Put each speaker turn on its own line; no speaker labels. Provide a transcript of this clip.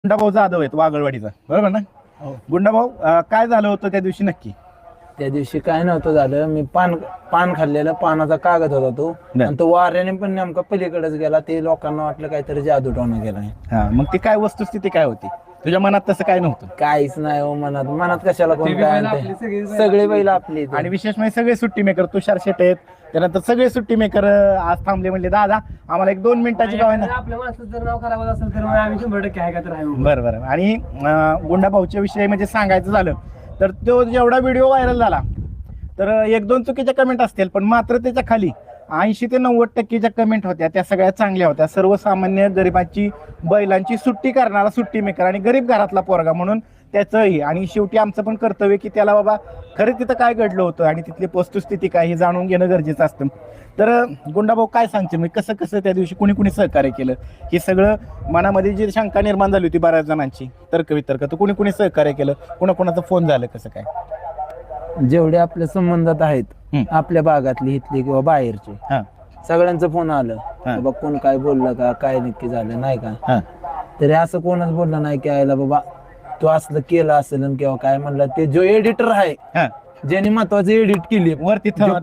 गुंडाभाऊ जाधव आहेत वागळवाडीचा, बरोबर ना? गुंडाभाऊ, काय झालं होतं त्या दिवशी नक्की?
त्या दिवशी काय नव्हतं झालं, मी पान खाल्लेलं, पानाचा कागद होता तो,
बर.
आणि तो वाऱ्याने पण नेमका पलीकडेच गेला. ते लोकांना वाटलं काहीतरी जादू टोना गेला.
हा, मग ती काय वस्तुस्थिती काय होती तुझ्या मनात? तसं काय नव्हतं?
काहीच नाही हो मनात कशाला कोण काय आणतंय? सगळे बैल आपली इथे.
आणि विशेष म्हणजे सगळे सुट्टी मेकर, तुषार शेट आहेत, त्यानंतर सगळे सुट्टी मेकर आज थांबले. म्हणले दादा आम्हाला एक 2 मिनिटाची गाव आहे ना.
आपल्या माणसाचं जर नाव खराब होत असेल तर मग आम्ही 100% आहे का तर आहे.
बरं बरं. आणि गुंडाभाऊच्या विषयी म्हणजे सांगायचं झालं तर तो जेवढा व्हिडिओ व्हायरल झाला तर 1-2 चुकीच्या कमेंट असतील, पण मात्र त्याच्या खाली 80 ते 90% कमेंट होत्या त्या सगळ्या चांगल्या होत्या. सर्वसामान्य गरिबांची बैलांची सुट्टी करणारा सुट्टी मेकर आणि गरीब घरातला पोरगा म्हणून त्याचंही. आणि शेवटी आमचं पण कर्तव्य की त्याला बाबा खरं तिथं काय घडलं होतं आणि तिथली वस्तुस्थिती काय हे जाणून घेणं गरजेचं असतं. तर गुंडाभाऊ काय सांगते मी, कसं कसं त्या दिवशी कुणी कुणी सहकार्य केलं? हे सगळं मनामध्ये जी शंका निर्माण झाली होती बऱ्याच जणांची, तर्कवितर्क, तर कुणी कुणी सहकार्य केलं, कुणाकुणाचा फोन झालं, कसं काय?
जेवढे आपल्या संबंधात आहेत आपल्या भागातली, इथली किंवा बाहेरचे,
हा
सगळ्यांचं फोन आलं.
हा.
बाबा कोण काय बोललं का, काय नक्की झालं नाही का?
हा
तरी असं कोणच बोललं नाही की आयला बाबा तू असलं केलं असेल किंवा काय म्हणलं. ते जो एडिटर आहे
हा
ज्याने महत्वाची एडिट केली
वरती